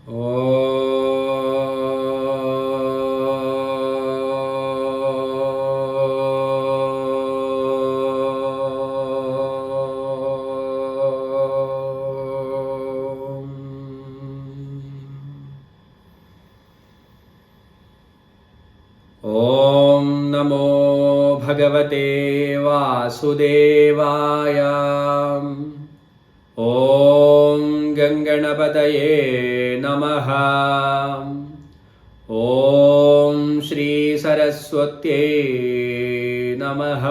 ഓം നമോ ഭഗവതേ വാസുദേവായ. ഓം ഗംഗണപതയേ നമഃ. ഓം ശ്രീ സരസ്വത്യേ നമഃ.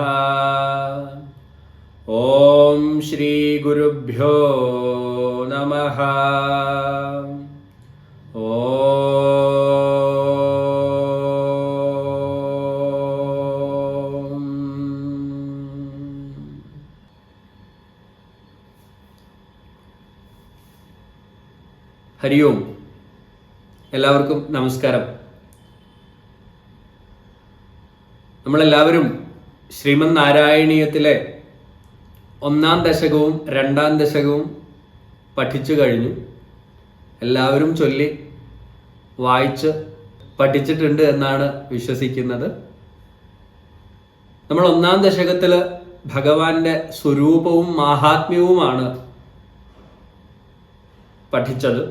ഓം ശ്രീ ഗുരുഭ്യോ നമഃ. ഹരി ഓം. എല്ലാവർക്കും നമസ്കാരം. നമ്മളെല്ലാവരും ശ്രീമദ് നാരായണീയത്തിലെ 1-ാം ദശകവും 2-ാം ദശകവും പഠിച്ചു കഴിഞ്ഞു. എല്ലാവരും ചൊല്ലി വായിച്ച് പഠിച്ചിട്ടുണ്ട് എന്നാണ് വിശ്വസിക്കുന്നത്. നമ്മൾ 1-ാം ദശകത്തിൽ ഭഗവാന്റെ സ്വരൂപവും മാഹാത്മ്യവുമാണ് പഠിച്ചത്.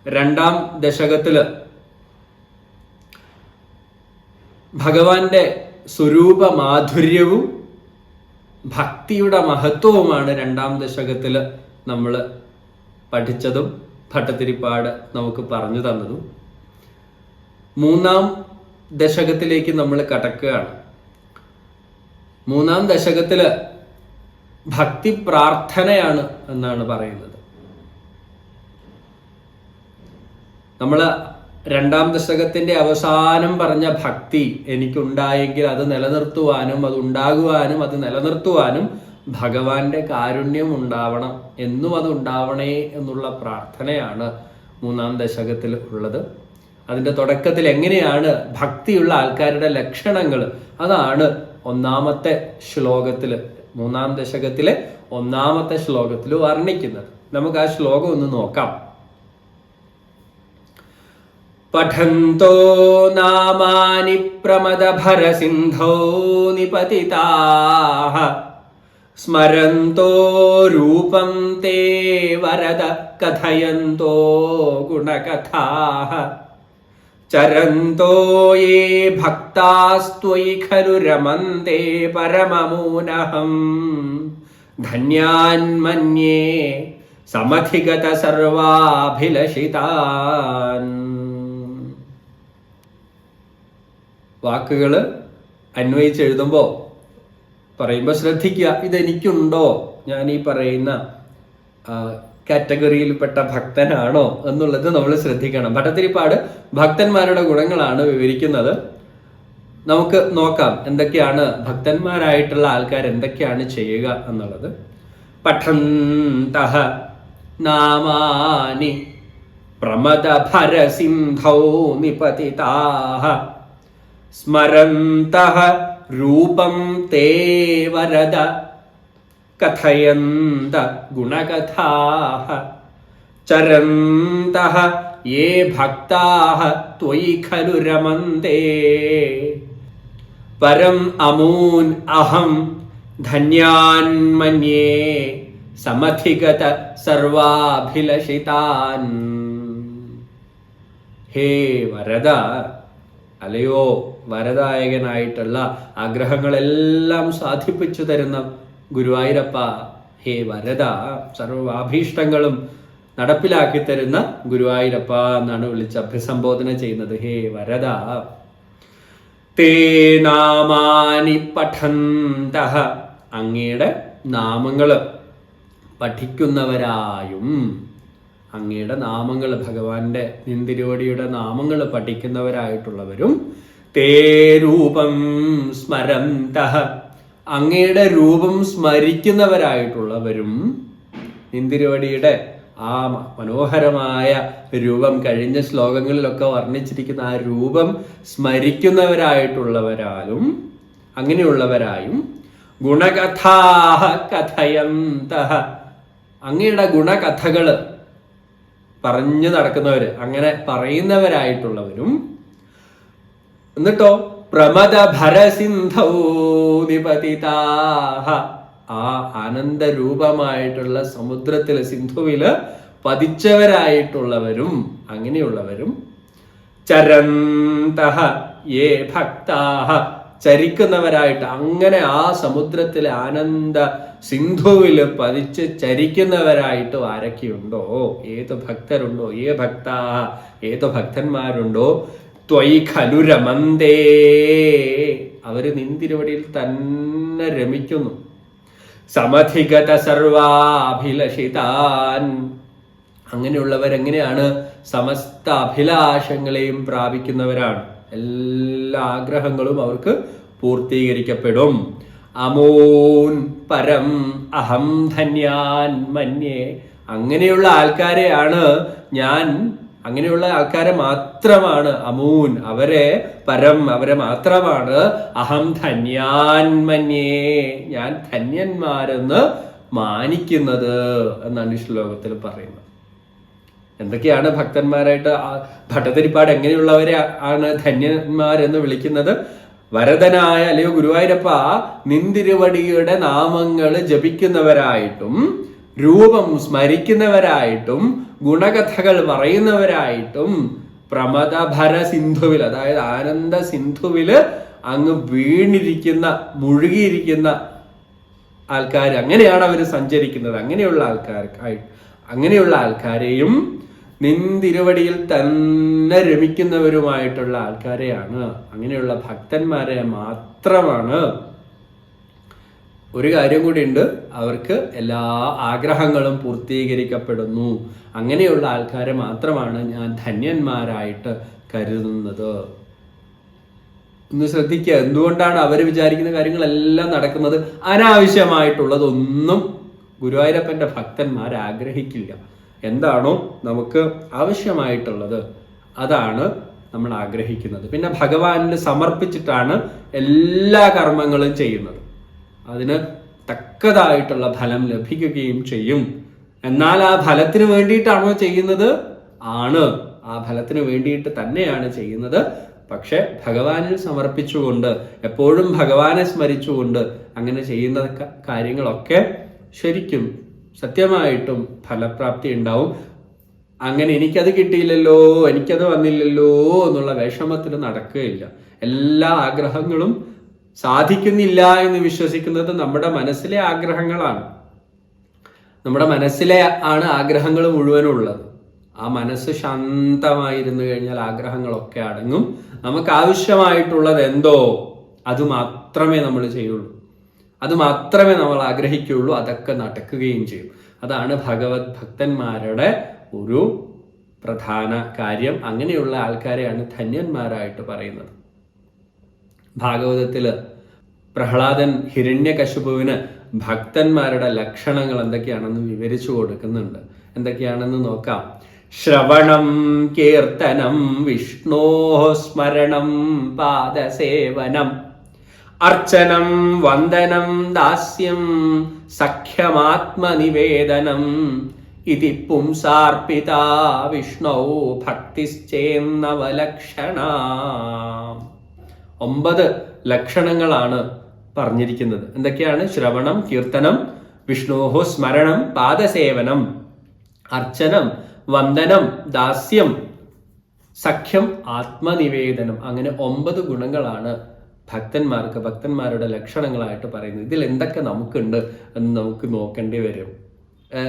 2-ാം ദശകത്തില് ഭഗവാന്റെ സ്വരൂപ മാധുര്യവും ഭക്തിയുടെ മഹത്വവുമാണ് 2-ാം ദശകത്തില് നമ്മൾ പഠിച്ചതും ഭട്ടതിരിപ്പാട് നമുക്ക് പറഞ്ഞു തന്നതും. 3-ാം ദശകത്തിലേക്ക് നമ്മൾ കടക്കുകയാണ്. 3-ാം ദശകത്തില് ഭക്തി പ്രാർത്ഥനയാണ് എന്നാണ് പറയുന്നത്. നമ്മൾ 2-ാം ദശകത്തിന്റെ അവസാനം പറഞ്ഞ ഭക്തി എനിക്കുണ്ടായെങ്കിൽ അത് നിലനിർത്തുവാനും അത് ഉണ്ടാകുവാനും അത് നിലനിർത്തുവാനും ഭഗവാന്റെ കാരുണ്യം ഉണ്ടാവണം എന്നും അത് ഉണ്ടാവണേ എന്നുള്ള പ്രാർത്ഥനയാണ് 3-ാം ദശകത്തിൽ ഉള്ളത്. അതിന്റെ തുടക്കത്തിൽ എങ്ങനെയാണ് ഭക്തിയുള്ള ആൾക്കാരുടെ ലക്ഷണങ്ങൾ, അതാണ് 1-ാമത്തെ ശ്ലോകത്തിൽ, 3-ാം ദശകത്തിലെ 1-ാമത്തെ ശ്ലോകത്തിൽ വർണ്ണിക്കുന്നത്. നമുക്ക് ആ ശ്ലോകം ഒന്ന് നോക്കാം. പഠന്തോ നാമാനി പ്രമദഭരസിന്ധോ നിപതിതാഃ സ്മരന്തോ രൂപം തേ വരദ കഥയന്തോ ഗുണകഥാഃ ചരന്തോ യേ ഭക്താസ്ത്വയി ഖലു രമന്തെ പരമമൂനഹം ധന്യാൻ മന്യേ സമധിഗത സർവാഭിലഷിതാൻ. വാക്കുകൾ അന്വയിച്ചെഴുതുമ്പോൾ പറയുമ്പോൾ ശ്രദ്ധിക്കുക, ഇതെനിക്കുണ്ടോ, ഞാൻ ഈ പറയുന്ന കാറ്റഗറിയിൽപ്പെട്ട ഭക്തനാണോ എന്നുള്ളത് നമ്മൾ ശ്രദ്ധിക്കണം. ഭട്ടതിരിപ്പാട് ഭക്തന്മാരുടെ ഗുണങ്ങളാണ് വിവരിക്കുന്നത്. നമുക്ക് നോക്കാം എന്തൊക്കെയാണ് ഭക്തന്മാരായിട്ടുള്ള ആൾക്കാർ എന്തൊക്കെയാണ് ചെയ്യുക എന്നുള്ളത്. പഠന്തഃ നാമാനി പ്രമദഭരസിന്ധൗ നിപതിതാഃ സ്മരന്തഃ രൂപം തേ വരദ കഥയന്ത ഗുണകഥാഃ ചരന്തഃ യേ ഭക്താഃ ത്വയി ഖലു രമന്തെ പരം അമൂൻ അഹം ധന്യാൻ മന്യേ സമധിഗത സർവാഭിലഷിതാൻ. ഹേ വരദ, അലയോ വരദായകനായിട്ടുള്ള ആഗ്രഹങ്ങളെല്ലാം സാധിപ്പിച്ചു തരുന്ന ഗുരുവായൂരപ്പ, ഹേ വരദ, സർവാഭീഷ്ടങ്ങളും നടപ്പിലാക്കി തരുന്ന ഗുരുവായൂരപ്പ എന്നാണ് വിളിച്ച് അഭിസംബോധന ചെയ്യുന്നത്. ഹേ വരദ, തേ നാമാനി പഠന്തഃ, അങ്ങയുടെ നാമങ്ങൾ പഠിക്കുന്നവരായും, അങ്ങയുടെ നാമങ്ങൾ, ഭഗവാന്റെ നിന്തിരുവടിയുടെ നാമങ്ങൾ പഠിക്കുന്നവരായിട്ടുള്ളവരും, തേ രൂപം സ്മരന്തഃ, അങ്ങയുടെ രൂപം സ്മരിക്കുന്നവരായിട്ടുള്ളവരും, നിന്തിരുവടിയുടെ ആ മനോഹരമായ രൂപം കഴിഞ്ഞ ശ്ലോകങ്ങളിലൊക്കെ വർണ്ണിച്ചിരിക്കുന്ന ആ രൂപം സ്മരിക്കുന്നവരായിട്ടുള്ളവരാലും അങ്ങനെയുള്ളവരായും, ഗുണകഥാഃ കഥയന്തഃ, അങ്ങയുടെ ഗുണകഥകൾ പറഞ്ഞു നടക്കുന്നവര്, അങ്ങനെ പറയുന്നവരായിട്ടുള്ളവരും. എന്നിട്ടോ പ്രമദ ഭരസിന്ധൗ നിപതിതാഹ, ആ ആനന്ദരൂപമായിട്ടുള്ള സമുദ്രത്തില്, സിന്ധുവില് പതിച്ചവരായിട്ടുള്ളവരും, അങ്ങനെയുള്ളവരും. ചരന്തഃ യേ ഭക്താഹ, ചരിക്കുന്നവരായിട്ട്, അങ്ങനെ ആ സമുദ്രത്തിലെ ആനന്ദ സിന്ധുവില് പതിച്ച് ചരിക്കുന്നവരായിട്ട് ആരൊക്കെയുണ്ടോ, ഏത് ഭക്തരുണ്ടോ, ഏ ഭക്താഹ, ഏത് ഭക്തന്മാരുണ്ടോ, ത്വയി ഖലു രമന്തേ, അവര് നിന്തിരുവടിയിൽ തന്നെ രമിക്കുന്നു. സമധിഗത സർവാഭിലഷിതാൻ, അങ്ങനെയുള്ളവരെങ്ങനെയാണ്? സമസ്ത അഭിലാഷങ്ങളെയും പ്രാപിക്കുന്നവരാണ്. എല്ലാ ആഗ്രഹങ്ങളും അവർക്ക് പൂർത്തീകരിക്കപ്പെടും. അമൂൻ പരം അഹം ധന്യാൻ മന്യേ, അങ്ങനെയുള്ള ആൾക്കാരെയാണ് ഞാൻ, അങ്ങനെയുള്ള ആൾക്കാരെ മാത്രമാണ് അമൂൻ, അവരെ പരം, അവരെ മാത്രമാണ് അഹം ധന്യാൻ മന്യേ, ഞാൻ ധന്യന്മാരെന്ന് മാനിക്കുന്നത് എന്നാണ് ഈ ശ്ലോകത്തിൽ പറയുന്നത്. എന്തൊക്കെയാണ് ഭക്തന്മാരായിട്ട് ഭട്ടതിരിപ്പാട് എങ്ങനെയുള്ളവരെ ആണ് ധന്യന്മാരെന്ന് വിളിക്കുന്നത്? വരദനായ അല്ലയോ ഗുരുവായൂരപ്പ, നിന്തിരുവടിയുടെ നാമങ്ങൾ ജപിക്കുന്നവരായിട്ടും രൂപം സ്മരിക്കുന്നവരായിട്ടും ഗുണകഥകൾ പറയുന്നവരായിട്ടും പ്രമദഭര സിന്ധുവിൽ, അതായത് ആനന്ദ സിന്ധുവില് അങ്ങ് വീണിരിക്കുന്ന, മുഴുകിയിരിക്കുന്ന ആൾക്കാർ, അങ്ങനെയാണ് അവർ സഞ്ചരിക്കുന്നത്. അങ്ങനെയുള്ള ആൾക്കാരെയും നിന്തിരുവടിയിൽ തന്നെ രമിക്കുന്നവരുമായിട്ടുള്ള ആൾക്കാരെയാണ്, അങ്ങനെയുള്ള ഭക്തന്മാരെ മാത്രമാണ്. ഒരു കാര്യം കൂടി ഉണ്ട്, അവർക്ക് എല്ലാ ആഗ്രഹങ്ങളും പൂർത്തീകരിക്കപ്പെടുന്നു. അങ്ങനെയുള്ള ആൾക്കാരെ മാത്രമാണ് ഞാൻ ധന്യന്മാരായിട്ട് കരുതുന്നത്. ഒന്ന് ശ്രദ്ധിക്കുക, എന്തുകൊണ്ടാണ് അവർ വിചാരിക്കുന്ന കാര്യങ്ങളെല്ലാം നടക്കുന്നത്? അനാവശ്യമായിട്ടുള്ളതൊന്നും ഗുരുവായൂരപ്പന്റെ ഭക്തന്മാർ ആഗ്രഹിക്കില്ല. എന്താണോ നമുക്ക് ആവശ്യമായിട്ടുള്ളത് അതാണ് നമ്മൾ ആഗ്രഹിക്കുന്നത്. പിന്നെ ഭഗവാനിന് സമർപ്പിച്ചിട്ടാണ് എല്ലാ കർമ്മങ്ങളും ചെയ്യുന്നത്. അതിന് തക്കതായിട്ടുള്ള ഫലം ലഭിക്കുകയും ചെയ്യും. എന്നാൽ ആ ഫലത്തിന് വേണ്ടിയിട്ടാണോ ചെയ്യുന്നത്? ആണ്, ആ ഫലത്തിന് വേണ്ടിയിട്ട് തന്നെയാണ് ചെയ്യുന്നത്. പക്ഷെ ഭഗവാനിൽ സമർപ്പിച്ചുകൊണ്ട്, എപ്പോഴും ഭഗവാനെ സ്മരിച്ചുകൊണ്ട് അങ്ങനെ ചെയ്യുന്ന കാര്യങ്ങളൊക്കെ ശരിക്കും സത്യമായിട്ടും ഫലപ്രാപ്തി ഉണ്ടാവും. അങ്ങനെ എനിക്കത് കിട്ടിയില്ലല്ലോ, എനിക്കത് വന്നില്ലല്ലോ എന്നുള്ള വിഷമത്തിൽ നടക്കുകയില്ല. എല്ലാ ആഗ്രഹങ്ങളും സാധിക്കുന്നില്ല എന്ന് വിശ്വസിക്കുന്നത് നമ്മുടെ മനസ്സിലെ ആഗ്രഹങ്ങളാണ്. നമ്മുടെ മനസ്സിലെ ആണ് ആഗ്രഹങ്ങൾ മുഴുവനും ഉള്ളത്. ആ മനസ്സ് ശാന്തമായിരുന്നു കഴിഞ്ഞാൽ ആഗ്രഹങ്ങളൊക്കെ അടങ്ങും. നമുക്ക് ആവശ്യമായിട്ടുള്ളത് എന്തോ അത് മാത്രമേ നമ്മൾ ചെയ്യുള്ളൂ, അത് മാത്രമേ നമ്മൾ ആഗ്രഹിക്കുകയുള്ളൂ, അതൊക്കെ നടക്കുകയും ചെയ്യും. അതാണ് ഭഗവത് ഭക്തന്മാരുടെ ഒരു പ്രധാന കാര്യം. അങ്ങനെയുള്ള ആൾക്കാരെയാണ് ധന്യന്മാരായിട്ട് പറയുന്നത്. ഭാഗവതത്തില് പ്രഹ്ലാദൻ ഹിരണ്യകശിപുവിന് ഭക്തന്മാരുടെ ലക്ഷണങ്ങൾ എന്തൊക്കെയാണെന്ന് വിവരിച്ചു കൊടുക്കുന്നുണ്ട്. എന്തൊക്കെയാണെന്ന് നോക്കാം. ശ്രവണം കീർത്തനം വിഷ്ണോ സ്മരണം പാദസേവനം അർച്ചനം വന്ദനം ദാസ്യം സഖ്യമാത്മനിവേദനം ഇതി പുംസാർപ്പിതാ വിഷ്ണോ ഭക്തിശ്ചേന്നവലക്ഷണ. 9 ലക്ഷണങ്ങളാണ് പറഞ്ഞിരിക്കുന്നത്. എന്തൊക്കെയാണ്? ശ്രവണം, കീർത്തനം, വിഷ്ണോഹോ സ്മരണം, പാദസേവനം, അർച്ചനം, വന്ദനം, ദാസ്യം, സഖ്യം, ആത്മനിവേദനം. അങ്ങനെ 9 ഗുണങ്ങളാണ് ഭക്തന്മാരുടെ ലക്ഷണങ്ങളായിട്ട് പറയുന്നത്. ഇതിൽ എന്തൊക്കെ നമുക്കുണ്ട് എന്ന് നമുക്ക് നോക്കേണ്ടി വരും.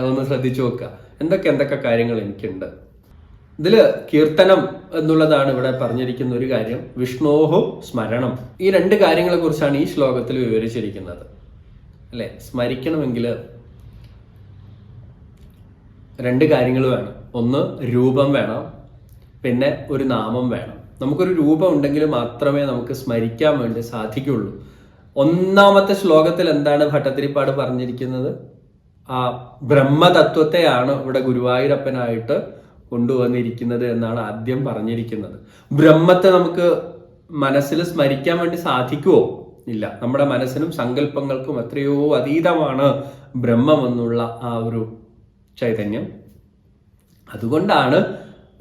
ഒന്ന് ശ്രദ്ധിച്ചു നോക്കുക, എന്തൊക്കെ കാര്യങ്ങൾ എനിക്കുണ്ട്. ഇതില് കീർത്തനം എന്നുള്ളതാണ് ഇവിടെ പറഞ്ഞിരിക്കുന്ന ഒരു കാര്യം. വിഷ്ണോഹോ സ്മരണം, ഈ 2 കാര്യങ്ങളെ കുറിച്ചാണ് ഈ ശ്ലോകത്തിൽ വിവരിച്ചിരിക്കുന്നത്. അല്ലെ, സ്മരിക്കണമെങ്കിൽ 2 കാര്യങ്ങൾ വേണം. ഒന്ന് രൂപം വേണം, പിന്നെ ഒരു നാമം വേണം. നമുക്കൊരു രൂപം ഉണ്ടെങ്കിൽ മാത്രമേ നമുക്ക് സ്മരിക്കാൻ വേണ്ടി സാധിക്കുള്ളൂ. 1-ാമത്തെ ശ്ലോകത്തിൽ എന്താണ് ഭട്ടതിരിപ്പാട് പറഞ്ഞിരിക്കുന്നത്? ആ ബ്രഹ്മതത്വത്തെയാണ് ഇവിടെ ഗുരുവായൂരപ്പനായിട്ട് കൊണ്ടുവന്നിരിക്കുന്നത് എന്നാണ് ആദ്യം പറഞ്ഞിരിക്കുന്നത്. ബ്രഹ്മത്തെ നമുക്ക് മനസ്സിൽ സ്മരിക്കാൻ വേണ്ടി സാധിക്കുമോ? ഇല്ല. നമ്മുടെ മനസ്സിനും സങ്കല്പങ്ങൾക്കും എത്രയോ അതീതമാണ് ബ്രഹ്മം എന്നുള്ള ആ ഒരു ചൈതന്യം. അതുകൊണ്ടാണ്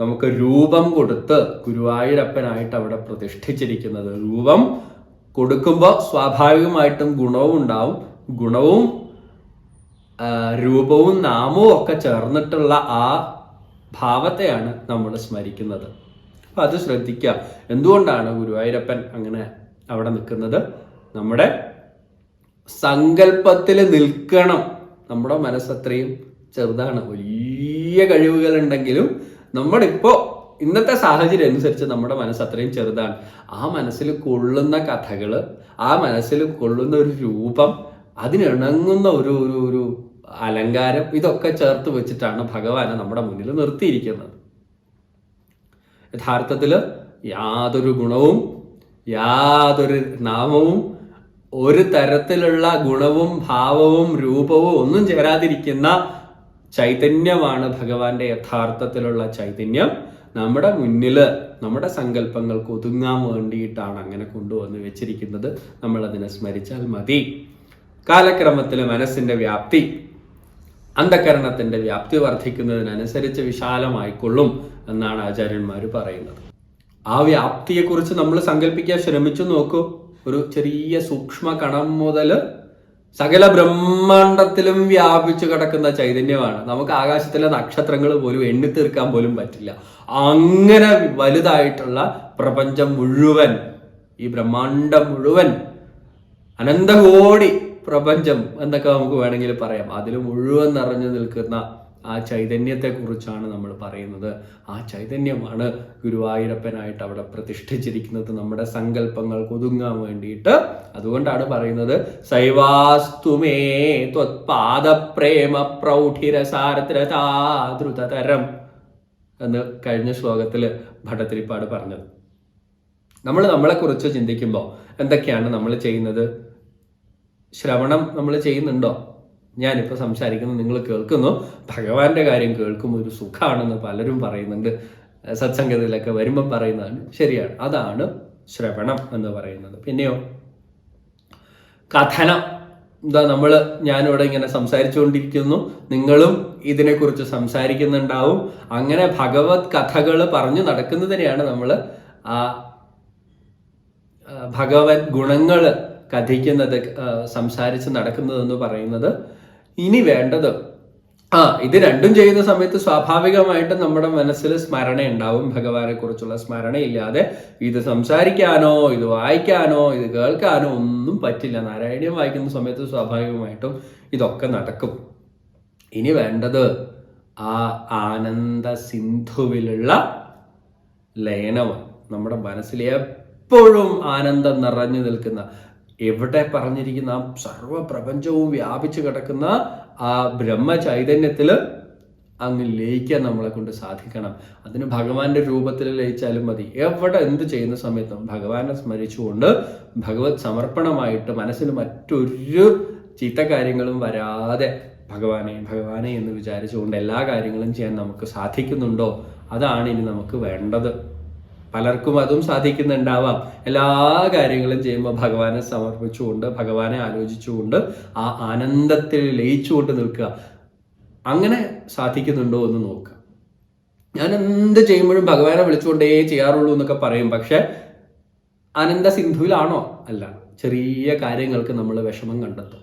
നമുക്ക് രൂപം കൊടുത്ത് ഗുരുവായൂരപ്പനായിട്ട് അവിടെ പ്രതിഷ്ഠിച്ചിരിക്കുന്നത്. രൂപം കൊടുക്കുമ്പോൾ സ്വാഭാവികമായിട്ടും ഗുണവും ഉണ്ടാവും. ഗുണവും രൂപവും നാമവും ഒക്കെ ചേർന്നിട്ടുള്ള ആ ഭാവത്തെയാണ് നമ്മൾ സ്മരിക്കുന്നത്. അപ്പം അത് ശ്രദ്ധിക്കുക. എന്തുകൊണ്ടാണ് ഗുരുവായൂരപ്പൻ അങ്ങനെ അവിടെ നിൽക്കുന്നത്? നമ്മുടെ സങ്കല്പത്തിൽ നിൽക്കണം. നമ്മുടെ മനസ്സത്രയും ചെറുതാണ്. വലിയ കഴിവുകളുണ്ടെങ്കിലും നമ്മളിപ്പോൾ ഇന്നത്തെ സാഹചര്യം അനുസരിച്ച് നമ്മുടെ മനസ്സ് അത്രയും ചെറുതാണ്. ആ മനസ്സിൽ കൊള്ളുന്ന കഥകൾ, ആ മനസ്സിൽ കൊള്ളുന്ന ഒരു രൂപം, അതിനിണങ്ങുന്ന ഒരു അലങ്കാരം, ഇതൊക്കെ ചേർത്ത് വെച്ചിട്ടാണ് ഭഗവാനെ നമ്മുടെ മുന്നിൽ നിർത്തിയിരിക്കുന്നത്. യഥാർത്ഥത്തിൽ യാതൊരു ഗുണവും യാതൊരു നാമവും ഒരു തരത്തിലുള്ള ഗുണവും ഭാവവും രൂപവും ഒന്നും ചേരാതിരിക്കുന്ന ചൈതന്യമാണ് ഭഗവാന്റെ യഥാർത്ഥത്തിലുള്ള ചൈതന്യം. നമ്മുടെ മുന്നിൽ നമ്മുടെ സങ്കല്പങ്ങൾക്ക് ഒതുങ്ങാൻ വേണ്ടിയിട്ടാണ് അങ്ങനെ കൊണ്ടുവന്ന് വെച്ചിരിക്കുന്നത്. നമ്മളതിനെ സ്മരിച്ചാൽ മതി. കാലക്രമത്തിൽ മനസ്സിന്റെ വ്യാപ്തി, അന്ധകരണത്തിന്റെ വ്യാപ്തി വർദ്ധിക്കുന്നതിനനുസരിച്ച് വിശാലമായിക്കൊള്ളും എന്നാണ് ആചാര്യന്മാർ പറയുന്നത്. ആ വ്യാപ്തിയെക്കുറിച്ച് നമ്മൾ സങ്കല്പിക്കാൻ ശ്രമിച്ചു നോക്കൂ. ഒരു ചെറിയ സൂക്ഷ്മ കണം മുതൽ സകല ബ്രഹ്മാണ്ടത്തിലും വ്യാപിച്ചു കിടക്കുന്ന ചൈതന്യമാണ്. നമുക്ക് ആകാശത്തിലെ നക്ഷത്രങ്ങൾ പോലും എണ്ണി തീർക്കാൻ പോലും പറ്റില്ല. അങ്ങനെ വലുതായിട്ടുള്ള പ്രപഞ്ചം മുഴുവൻ, ഈ ബ്രഹ്മാണ്ടം മുഴുവൻ, അനന്തകോടി പ്രപഞ്ചം എന്നൊക്കെ നമുക്ക് വേണമെങ്കിൽ പറയാം, അതിൽ മുഴുവൻ നിറഞ്ഞു നിൽക്കുന്ന ആ ചൈതന്യത്തെ കുറിച്ചാണ് നമ്മൾ പറയുന്നത്. ആ ചൈതന്യമാണ് ഗുരുവായൂരപ്പനായിട്ട് അവിടെ പ്രതിഷ്ഠിച്ചിരിക്കുന്നത്, നമ്മുടെ സങ്കല്പങ്ങൾക്ക് ഒതുങ്ങാൻ വേണ്ടിയിട്ട്. അതുകൊണ്ടാണ് പറയുന്നത് സൈവാസ്തുമേ ത്വത്പാദപ്രേമ പ്രൗഢിരസാർദ്രതാദ്രുതതരം എന്ന് കഴിഞ്ഞ ശ്ലോകത്തിൽ ഭട്ടതിരിപ്പാട് പറഞ്ഞത്. നമ്മളെക്കുറിച്ച് ചിന്തിക്കുമ്പോൾ എന്തൊക്കെയാണ് നമ്മൾ ചെയ്യുന്നത്? ശ്രവണം നമ്മൾ ചെയ്യുന്നുണ്ടോ? ഞാനിപ്പോൾ സംസാരിക്കുന്നത് നിങ്ങൾ കേൾക്കുന്നു, ഭഗവാന്റെ കാര്യം കേൾക്കുമ്പോൾ ഒരു സുഖമാണെന്ന് പലരും പറയുന്നുണ്ട്. സത്സംഗത്തിലൊക്കെ വരുമ്പം പറയുന്നതാണ്. ശരിയാണ്, അതാണ് ശ്രവണം എന്ന് പറയുന്നത്. പിന്നെയോ കഥനം. ഞാനിവിടെ ഇങ്ങനെ സംസാരിച്ചുകൊണ്ടിരിക്കുന്നു, നിങ്ങളും ഇതിനെക്കുറിച്ച് സംസാരിക്കുന്നുണ്ടാവും. അങ്ങനെ ഭഗവത് കഥകൾ പറഞ്ഞു നടക്കുന്നതിനെയാണ് നമ്മൾ ആ ഭഗവത് ഗുണങ്ങൾ കഥിക്കുന്നത്, സംസാരിച്ച് നടക്കുന്നതെന്ന് പറയുന്നത്. ഇനി വേണ്ടത് ഇത് രണ്ടും ചെയ്യുന്ന സമയത്ത് സ്വാഭാവികമായിട്ടും നമ്മുടെ മനസ്സിൽ സ്മരണ ഉണ്ടാവും. ഭഗവാനെ കുറിച്ചുള്ള സ്മരണയില്ലാതെ ഇത് സംസാരിക്കാനോ ഇത് വായിക്കാനോ ഇത് കേൾക്കാനോ ഒന്നും പറ്റില്ല. നാരായണീയം വായിക്കുന്ന സമയത്ത് സ്വാഭാവികമായിട്ടും ഇതൊക്കെ നടക്കും. ഇനി വേണ്ടത് ആ ആനന്ദ സിന്ധുവിലുള്ള ലയനമാണ്. നമ്മുടെ മനസ്സിൽ എപ്പോഴും ആനന്ദം നിറഞ്ഞു നിൽക്കുന്ന, എവിടെ പറഞ്ഞിരിക്കുന്ന ആ സർവപ്രപഞ്ചവും വ്യാപിച്ചു കിടക്കുന്ന ആ ബ്രഹ്മ ചൈതന്യത്തിൽ അങ്ങ് ലയിക്കാൻ നമ്മളെ കൊണ്ട് സാധിക്കണം. അതിന് ഭഗവാന്റെ രൂപത്തിൽ ലയിച്ചാലും മതി. എവിടെ എന്ത് ചെയ്യുന്ന സമയത്തും ഭഗവാനെ സ്മരിച്ചുകൊണ്ട് ഭഗവത് സമർപ്പണമായിട്ട് മനസ്സിൽ മറ്റൊരു ചീത്ത കാര്യങ്ങളും വരാതെ ഭഗവാനെ എന്ന് വിചാരിച്ചുകൊണ്ട് എല്ലാ കാര്യങ്ങളും ചെയ്യാൻ നമുക്ക് സാധിക്കുന്നുണ്ടോ? അതാണ് ഇനി നമുക്ക് വേണ്ടത്. പലർക്കും അതും സാധിക്കുന്നുണ്ടാവാം. എല്ലാ കാര്യങ്ങളും ചെയ്യുമ്പോൾ ഭഗവാനെ സമർപ്പിച്ചുകൊണ്ട് ഭഗവാനെ ആലോചിച്ചുകൊണ്ട് ആ ആനന്ദത്തിൽ ലയിച്ചുകൊണ്ട് നിൽക്കുക. അങ്ങനെ സാധിക്കുന്നുണ്ടോ എന്ന് നോക്കുക. ഞാൻ എന്ത് ചെയ്യുമ്പോഴും ഭഗവാനെ വിളിച്ചുകൊണ്ടേ ചെയ്യാറുള്ളൂ എന്നൊക്കെ പറയും. പക്ഷെ ആനന്ദ സിന്ധുവിലാണോ? അല്ല. ചെറിയ കാര്യങ്ങൾക്ക് നമ്മൾ വിഷമം കണ്ടെത്തും.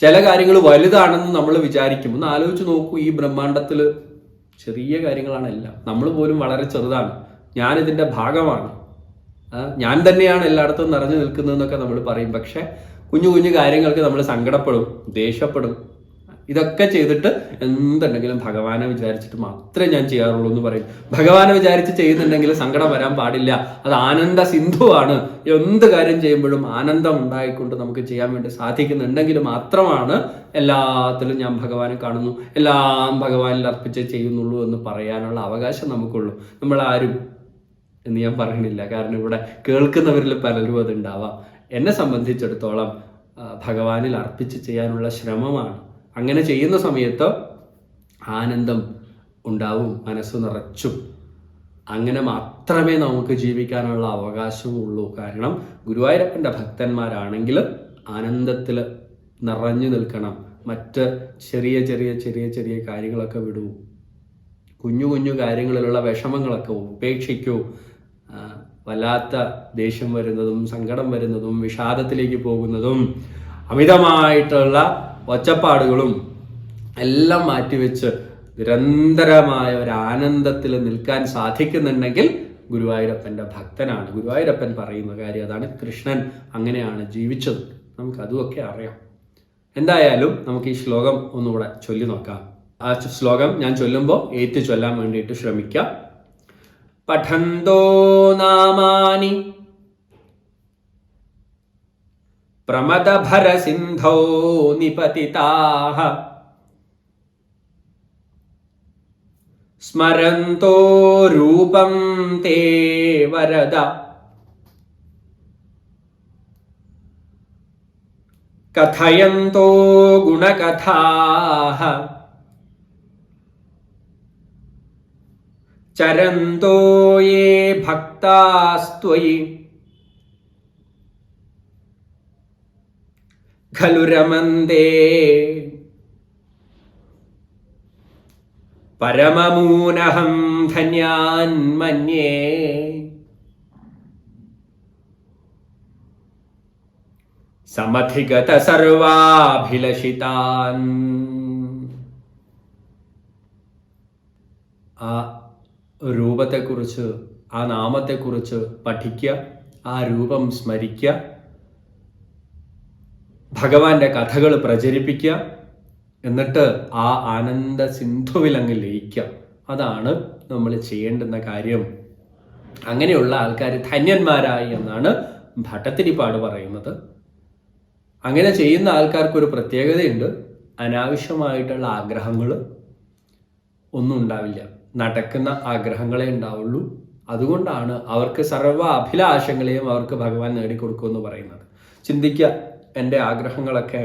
ചില കാര്യങ്ങൾ വലുതാണെന്ന് നമ്മൾ വിചാരിക്കും. ഒന്ന് ആലോചിച്ച് നോക്കൂ, ഈ ബ്രഹ്മാണ്ടത്തിൽ ചെറിയ കാര്യങ്ങളാണ് എല്ലാം. നമ്മൾ പോലും വളരെ ചെറുതാണ്. ഞാനിതിൻ്റെ ഭാഗമാണ്, ഞാൻ തന്നെയാണ് എല്ലായിടത്തും നിറഞ്ഞു നിൽക്കുന്നതെന്നൊക്കെ നമ്മൾ പറയും. പക്ഷെ കുഞ്ഞു കുഞ്ഞു കാര്യങ്ങൾക്ക് നമ്മൾ സങ്കടപ്പെടും, ദേഷ്യപ്പെടും. ഇതൊക്കെ ചെയ്തിട്ട് എന്തുണ്ടെങ്കിലും ഭഗവാനെ വിചാരിച്ചിട്ട് മാത്രമേ ഞാൻ ചെയ്യാറുള്ളൂ എന്ന് പറയും. ഭഗവാനെ വിചാരിച്ച് ചെയ്യുന്നുണ്ടെങ്കിൽ സങ്കടം വരാൻ പാടില്ല. അത് ആനന്ദ സിന്ധുവാണ്. എന്ത് കാര്യം ചെയ്യുമ്പോഴും ആനന്ദം ഉണ്ടായിക്കൊണ്ട് നമുക്ക് ചെയ്യാൻ വേണ്ടി സാധിക്കുന്നുണ്ടെങ്കിൽ മാത്രമാണ് എല്ലാത്തിലും ഞാൻ ഭഗവാനെ കാണുന്നു, എല്ലാം ഭഗവാനിൽ അർപ്പിച്ചേ ചെയ്യുന്നുള്ളൂ എന്ന് പറയാനുള്ള അവകാശം നമുക്കുള്ളൂ. നമ്മളാരും എന്ന് ഞാൻ പറയുന്നില്ല, കാരണം ഇവിടെ കേൾക്കുന്നവരിൽ പലരും അതുണ്ടാവാം. എന്നെ സംബന്ധിച്ചിടത്തോളം ഭഗവാനിൽ അർപ്പിച്ച് ചെയ്യാനുള്ള ശ്രമമാണ്. അങ്ങനെ ചെയ്യുന്ന സമയത്ത് ആനന്ദം ഉണ്ടാവും, മനസ്സ് നിറച്ചും. അങ്ങനെ മാത്രമേ നമുക്ക് ജീവിക്കാനുള്ള അവകാശമുള്ളൂ. കാരണം ഗുരുവായൂരപ്പൻ്റെ ഭക്തന്മാരാണെങ്കിൽ ആനന്ദത്തിൽ നിറഞ്ഞു നിൽക്കണം. മറ്റ് ചെറിയ ചെറിയ ചെറിയ ചെറിയ കാര്യങ്ങളൊക്കെ വിടൂ. കുഞ്ഞു കുഞ്ഞു കാര്യങ്ങളിലുള്ള വിഷമങ്ങളൊക്കെ ഉപേക്ഷിക്കൂ. വല്ലാത്ത ദേഷ്യം വരുന്നതും സങ്കടം വരുന്നതും വിഷാദത്തിലേക്ക് പോകുന്നതും അമിതമായിട്ടുള്ള ഒച്ചപ്പാടുകളും എല്ലാം മാറ്റിവെച്ച് നിരന്തരമായ ഒരു ആനന്ദത്തിൽ നിൽക്കാൻ സാധിക്കുന്നുണ്ടെങ്കിൽ ഗുരുവായൂരപ്പൻ്റെ ഭക്തനാണ്. ഗുരുവായൂരപ്പൻ പറയുന്ന കാര്യം അതാണ്. കൃഷ്ണൻ അങ്ങനെയാണ് ജീവിച്ചത്. നമുക്ക് അതുമൊക്കെ അറിയാം. എന്തായാലും നമുക്ക് ഈ ശ്ലോകം ഒന്നുകൂടെ ചൊല്ലി നോക്കാം. ആ ശ്ലോകം ഞാൻ ചൊല്ലുമ്പോൾ ഏറ്റു ചൊല്ലാൻ വേണ്ടിയിട്ട് ശ്രമിക്കാം. പഠന്തോ നാമാനി പ്രമദഭര സിന്ധോ നിപതിതാഃ സ്മരന്തോ രൂപം തേ വരദ കഥയന്തോ ഗുണകഥാഃ ചരന്തോ യേ ഭക്താസ്ത്വയി ഖലു രമന്തേ പരമമൂനഹം ധന്യാൻ മന്യേ സമധിഗത സർവാഭിലഷിതാൻ. ആ രൂപത്തെക്കുറിച്ച്, ആ നാമത്തെക്കുറിച്ച് പഠിക്കുക, ആ രൂപം സ്മരിക്കുക, ഭഗവാന്റെ കഥകൾ പ്രചരിപ്പിക്കുക, എന്നിട്ട് ആ ആനന്ദ സിന്ധുവിൽ അങ്ങ് ലയിക്കുക. അതാണ് നമ്മൾ ചെയ്യേണ്ടുന്ന കാര്യം. അങ്ങനെയുള്ള ആൾക്കാർ ധന്യന്മാരായി എന്നാണ് ഭട്ടതിരിപ്പാട് പറയുന്നത്. അങ്ങനെ ചെയ്യുന്ന ആൾക്കാർക്കൊരു പ്രത്യേകതയുണ്ട്. അനാവശ്യമായിട്ടുള്ള ആഗ്രഹങ്ങൾ ഒന്നും ഉണ്ടാവില്ല. നടക്കുന്ന ആഗ്രഹങ്ങളെ ഉണ്ടാവുള്ളൂ. അതുകൊണ്ടാണ് അവർക്ക് സർവ്വ അഭിലാഷങ്ങളെയും അവർക്ക് ഭഗവാൻ നേടിക്കൊടുക്കുമെന്ന് പറയുന്നത്. ചിന്തിക്കുക, എൻ്റെ ആഗ്രഹങ്ങളൊക്കെ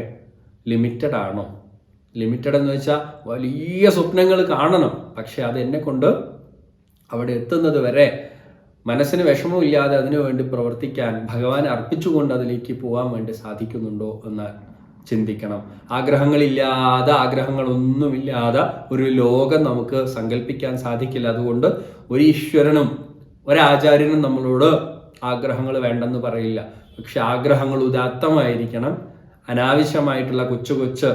ലിമിറ്റഡ് ആണോ? ലിമിറ്റഡ് എന്ന് വെച്ചാൽ വലിയ സ്വപ്നങ്ങൾ കാണണം, പക്ഷെ അത് എന്നെ കൊണ്ട് അവിടെ എത്തുന്നത് വരെ മനസ്സിന് വിഷമമില്ലാതെ അതിനു വേണ്ടി പ്രവർത്തിക്കാൻ ഭഗവാനെ അർപ്പിച്ചുകൊണ്ട് അതിലേക്ക് പോകാൻ വേണ്ടി സാധിക്കുന്നുണ്ടോ എന്ന് ചിന്തിക്കണം. ആഗ്രഹങ്ങളില്ലാതെ, ആഗ്രഹങ്ങളൊന്നുമില്ലാതെ ഒരു ലോകം നമുക്ക് സങ്കല്പിക്കാൻ സാധിക്കില്ല. അതുകൊണ്ട് ഒരു ഈശ്വരനും ഒരാചാര്യനും നമ്മളോട് ആഗ്രഹങ്ങൾ വേണ്ടെന്ന് പറയില്ല. പക്ഷെ ആഗ്രഹങ്ങൾ ഉദാത്തമായിരിക്കണം. അനാവശ്യമായിട്ടുള്ള കൊച്ചു കൊച്ചു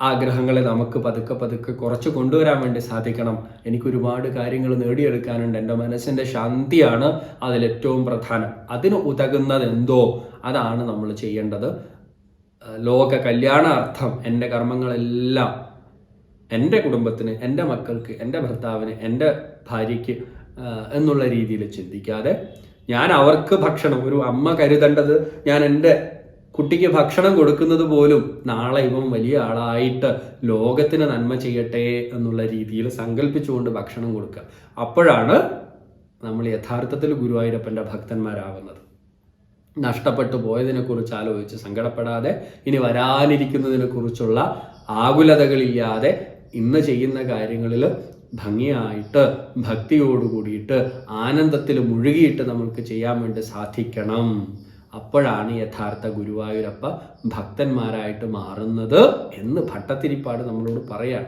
ആഗ്രഹങ്ങളെ നമുക്ക് പതുക്കെ പതുക്കെ കുറച്ച് കൊണ്ടുവരാൻ വേണ്ടി സാധിക്കണം. എനിക്കൊരുപാട് കാര്യങ്ങൾ നേടിയെടുക്കാനുണ്ട്. എൻ്റെ മനസ്സിൻ്റെ ശാന്തിയാണ് അതിലേറ്റവും പ്രധാനം. അതിന് ഉതകുന്നത് എന്തോ അതാണ് നമ്മൾ ചെയ്യേണ്ടത്. ലോക കല്യാണാർത്ഥം എൻ്റെ കർമ്മങ്ങളെല്ലാം എൻ്റെ കുടുംബത്തിന്, എൻ്റെ മക്കൾക്ക്, എൻ്റെ ഭർത്താവിന്, എൻ്റെ ഭാര്യയ്ക്ക് എന്നുള്ള രീതിയിൽ ചിന്തിക്കാതെ, ഞാൻ അവർക്ക് ഭക്ഷണം, ഒരു അമ്മ കരുതേണ്ടത് ഞാൻ എൻ്റെ കുട്ടിക്ക് ഭക്ഷണം കൊടുക്കുന്നത് പോലും നാളെ ഇവൻ വലിയ ആളായിട്ട് ലോകത്തിന് നന്മ ചെയ്യട്ടെ എന്നുള്ള രീതിയിൽ സങ്കല്പിച്ചുകൊണ്ട് ഭക്ഷണം കൊടുക്കുക. അപ്പോഴാണ് നമ്മൾ യഥാർത്ഥത്തിൽ ഗുരുവായൂരപ്പൻ്റെ ഭക്തന്മാരാവുന്നത്. നഷ്ടപ്പെട്ടു പോയതിനെക്കുറിച്ച് ആലോചിച്ച് സങ്കടപ്പെടാതെ, ഇനി വരാനിരിക്കുന്നതിനെ കുറിച്ചുള്ള ആകുലതകളില്ലാതെ ഇന്ന് ചെയ്യുന്ന കാര്യങ്ങളിൽ ഭംഗിയായിട്ട് ഭക്തിയോടുകൂടിയിട്ട് ആനന്ദത്തിൽ മുഴുകിയിട്ട് നമുക്ക് ചെയ്യാൻ വേണ്ടി സാധിക്കണം. അപ്പോഴാണ് യഥാർത്ഥ ഗുരുവായൂരപ്പ ഭക്തന്മാരായിട്ട് മാറുന്നത് എന്ന് ഭട്ടതിരിപ്പാട് നമ്മളോട് പറയാം.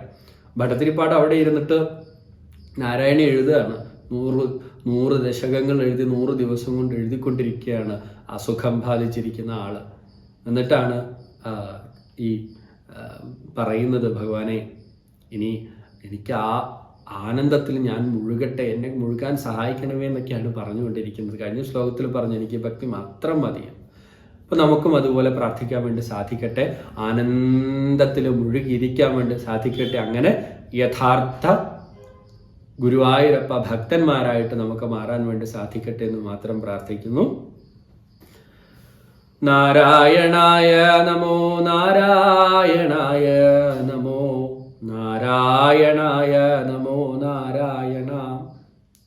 ഭട്ടതിരിപ്പാട് അവിടെ ഇരുന്നിട്ട് നാരായണി എഴുതുകയാണ്. 100 ദശകങ്ങൾ എഴുതി 100 ദിവസം കൊണ്ട് എഴുതിക്കൊണ്ടിരിക്കുകയാണ് അസുഖം ബാധിച്ചിരിക്കുന്ന ആള്. എന്നിട്ടാണ് ഈ പറയുന്നത്, ഭഗവാനെ ഇനി എനിക്ക് ആ ആനന്ദത്തിൽ ഞാൻ മുഴുകട്ടെ, എന്നെ മുഴുകാൻ സഹായിക്കണമേ എന്നൊക്കെയാണ് പറഞ്ഞുകൊണ്ടിരിക്കുന്നത്. കഴിഞ്ഞ ശ്ലോകത്തിൽ പറഞ്ഞു എനിക്ക് ഭക്തി മാത്രം മതിയാണ്. അപ്പം നമുക്കും അതുപോലെ പ്രാർത്ഥിക്കാൻ വേണ്ടി സാധിക്കട്ടെ, ആനന്ദത്തിൽ മുഴുകിയിരിക്കാൻ വേണ്ടി സാധിക്കട്ടെ. അങ്ങനെ യഥാർത്ഥ ഗുരുവായൂരപ്പ ഭക്തന്മാരായിട്ട് നമുക്ക് മാറാൻ വേണ്ടി സാധിക്കട്ടെ എന്ന് മാത്രം പ്രാർത്ഥിക്കുന്നു. നാരായണായ നമോ, നാരായണായ നമോ, നാരായണായ നമോ, നാരായണ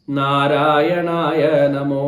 നാരായണായ നമോ